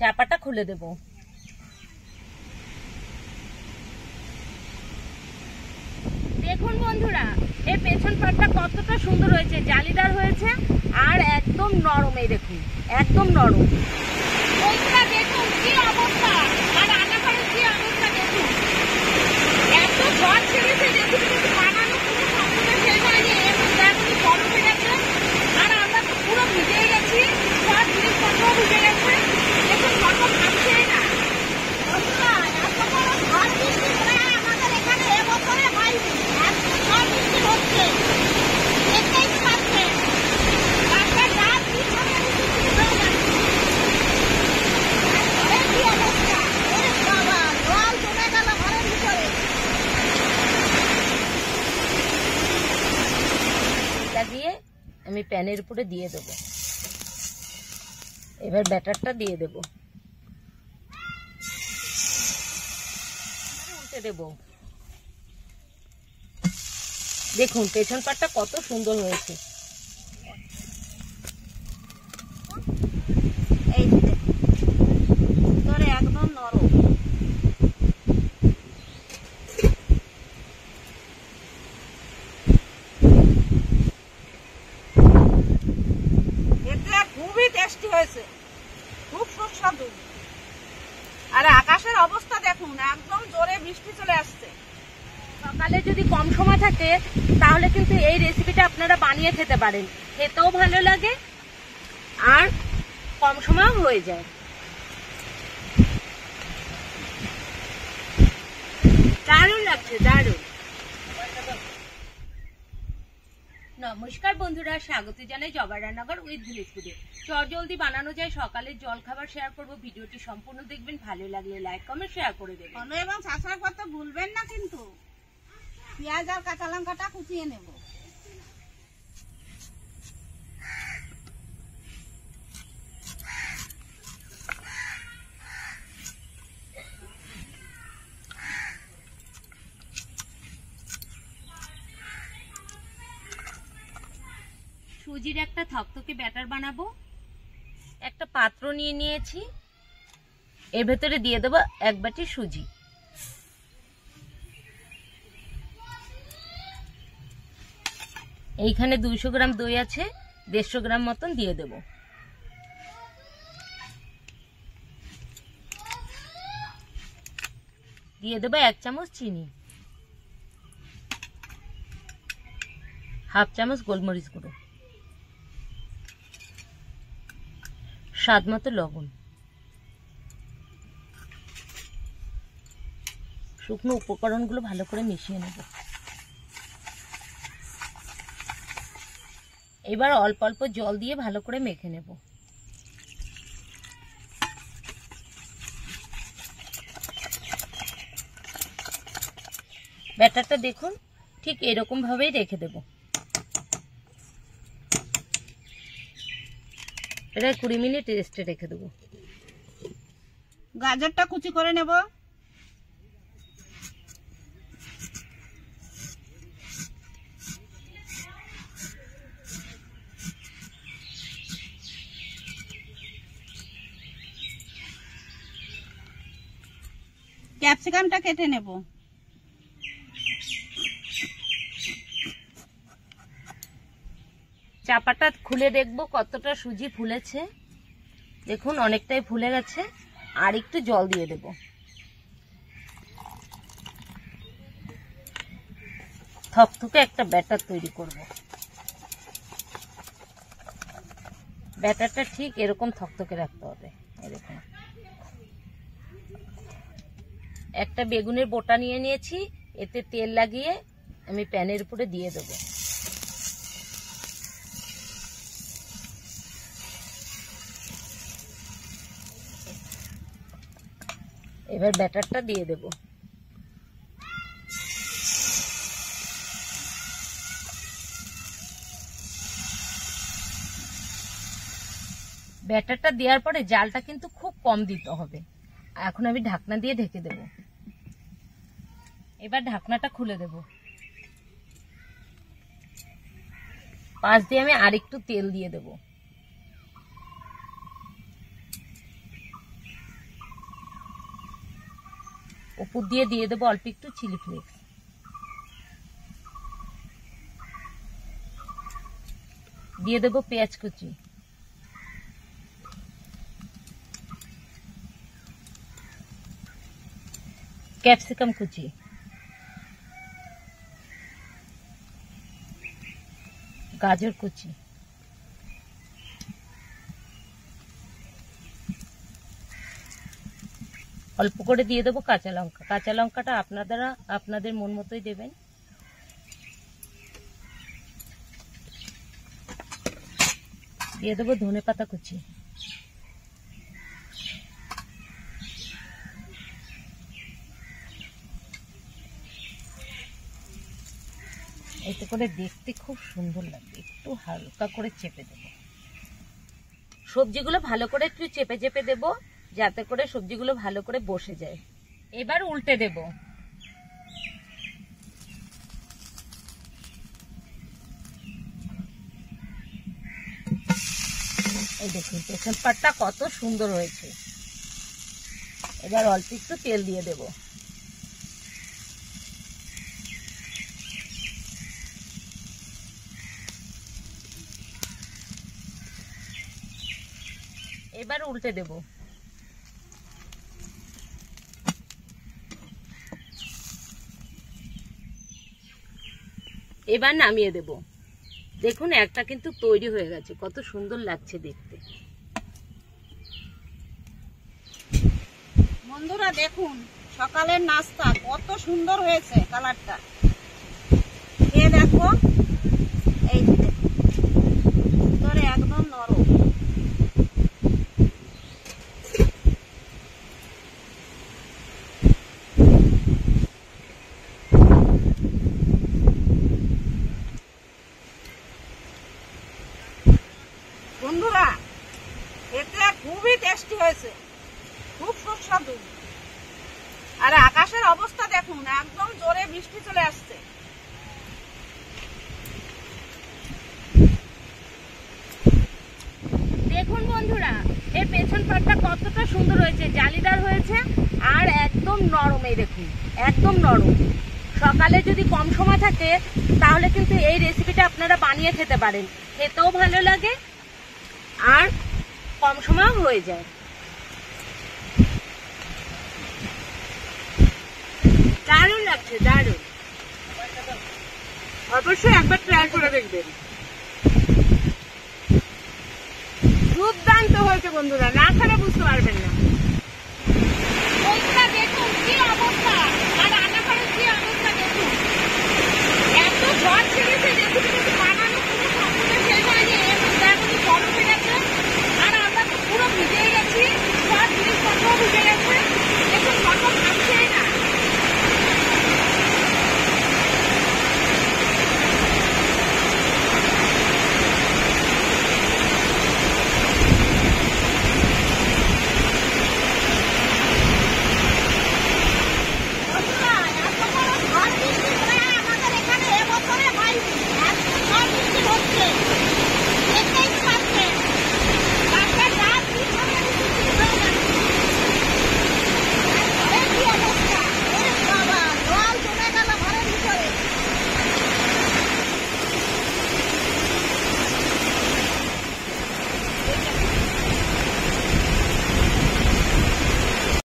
চাপাটা খুলে দেব। দেখুন বন্ধুরা, এই পেছন পাটটা কতটা সুন্দর হয়েছে, জালিদার হয়েছে আর একদম নরম। এই দেখুন একদম নরম। বন্ধুরা দেখুন কি অবস্থা, আর রান্নাঘরের কি অবস্থা দেখুন, এত ঝড় ছেড়েছে। দেখুন বানানো পুরো সম্পূর্ণ শেষ হয়নি, এর মধ্যে এখন গরম হয়ে গেছে আর আমরা তো পুরো ভিজে গেছি, সব জিনিসপত্র ভিজে গেছে। দেখুন কত থাকছেই না। বন্ধুরা এত বড় ঝড় বৃষ্টি মনে হয় আমাদের এখানে এবছরে হয়নি, এত ঝড় বৃষ্টি হচ্ছে দেখতেই তো পাচ্ছেন। রাস্তার রাত বিছানা বৃষ্টি হয়ে যাচ্ছে। কি অবস্থা, ওরে বাবা, জল জমে গেল ঘরের ভিতরে। লাগিয়ে আমি প্যানের উপরে দিয়ে দেব। এবার ব্যাটারটা দিয়ে দেব, উল্টে দেব। দেখুন পেছন পাটটা কত সুন্দর হয়েছে। এই ভিতরে একদম নরম। এটা খুবই টেস্টি হয়েছে, খুব সুস্বাদু। আর আকাশের অবস্থা দেখুন, একদম জোরে বৃষ্টি চলে আসছে। সকালে যদি কম সময় থাকে তাহলে কিন্তু এই রেসিপিটা আপনারা বানিয়ে খেতে পারেন, খেতেও ভালো লাগে আর কম সময়ও হয়ে যায়। দারুণ লাগছে, দারুণ। নমস্কার বন্ধুরা, স্বাগত জানাই জবার রান্নাঘর উইথ ভিলেজ ফুডে। চটজলদি বানানো যায় সকালের জলখাবার শেয়ার করব। ভিডিওটি সম্পূর্ণ দেখবেন, ভালো লাগলে লাইক কমেন্ট শেয়ার করে দেবেন। ফলো এবং সাবস্ক্রাইব করতে ভুলবেন না কিন্তু। পেঁয়াজ আর কাঁচা লঙ্কাটা কুচিয়ে নেব। সুজির একটা থকথকে ব্যাটার বানাবো। একটা পাত্র নিয়ে নিয়েছি, এর ভেতরে দিয়ে দেবো 1 বাটি সুজি। এইখানে 200 গ্রাম দই আছে, 150 গ্রাম মতন দিয়ে দেব। দিয়ে দেবো 1 চামচ চিনি, হাফ চামচ গোলমরিচ গুঁড়ো, স্বাদ মতো লবণ। শুকনো উপকরণগুলো ভালো করে মিশিয়ে নেব। এবার অল্প অল্প জল দিয়ে ভালো করে মেখে নেব। ব্যাটারটা দেখুন ঠিক এরকম ভাবেই রেখে দেব। এটা 20 মিনিট রেস্টে রেখে দেব। গাজরটা কুচি করে নেব। ক্যাপসিকামটা কেটে নেব। চাপাটা খুলে দেখবো কতটা সুজি ফুলেছে। দেখুন অনেকটাই ফুলে গেছে, আর একটু জল দিয়ে দেব। থকথকে একটা ব্যাটার তৈরি করব। ব্যাটারটা ঠিক এরকম থকথকে রাখতে হবে। এরকম একটা বেগুনের বোটা নিয়ে নিয়েছি, এতে তেল লাগিয়ে আমি প্যানের উপরে দিয়ে দেব। এবার ব্যাটারটা দিয়ে দেব। ব্যাটারটা দেওয়ার পরে জালটা কিন্তু খুব কম দিতে হবে। এখন আমি ঢাকনা দিয়ে ঢেকে দেব। এবার ঢাকনাটা খুলে দেব। পাশ দিয়ে আমি আরেকটু তেল দিয়ে দেব। উপর দিয়ে দিয়ে দেবো অল্প একটু চিলি ফ্লেক্স, দিয়ে দেবো পেঁয়াজ কুচি, ক্যাপসিকাম কুচি, গাজর কুচি, অল্প করে দিয়ে দেবো কাঁচা লঙ্কা। কাঁচা লঙ্কাটা আপনাদের মন মতোই দেবেন। দিয়ে দেবো ধনেপাতা কুচি, এতে করে দেখতে খুব সুন্দর লাগবে। একটু হালকা করে চেপে দেবো। সবজিগুলো ভালো করে একটু চেপে চেপে দেবো, যাতে করে সবজিগুলো ভালো করে বসে যায়। এবার উল্টে দেব। এই দেখুন পেছন পাটটা কত সুন্দর হয়েছে। এবার অল্প একটু তেল দিয়ে দেব। এবার উল্টে দেব। এবার নামিয়ে দেব। দেখুন একটা কিন্তু তৈরি হয়ে গেছে, কত সুন্দর লাগছে দেখতে। বন্ধুরা দেখুন সকালের নাস্তা কত সুন্দর হয়েছে, কালারটা খেয়ে দেখো। এই যে ভিতরে একদম নরম। বন্ধুরা এটা খুবই টেস্টি হয়েছে, খুব সুস্বাদু। আর আকাশের অবস্থা দেখুন, একদম জোরে বৃষ্টি চলে আসছে। দেখুন বন্ধুরা এর পেছন পাটটা কতটা সুন্দর হয়েছে, জালিদার হয়েছে আর একদম নরম। এই দেখুন একদম নরম। সকালে যদি কম সময় থাকে তাহলে কিন্তু এই রেসিপিটা আপনারা বানিয়ে খেতে পারেন, খেতেও ভালো লাগে আর কম সময়ও হয়ে যায়। দারুণ লাগছে, দারুণ। অবশ্যই একবার ট্রাই করে দেখবেন। দুর্দান্ত হয়েছে বন্ধুরা, না খেলে বুঝতে পারবেন না। বন্ধুরা দেখুন কি অবস্থা, আর রান্নাঘরের কি অবস্থা দেখুন। এত ঝড় ছেড়েছে রেসিপি কিন্তু বানানো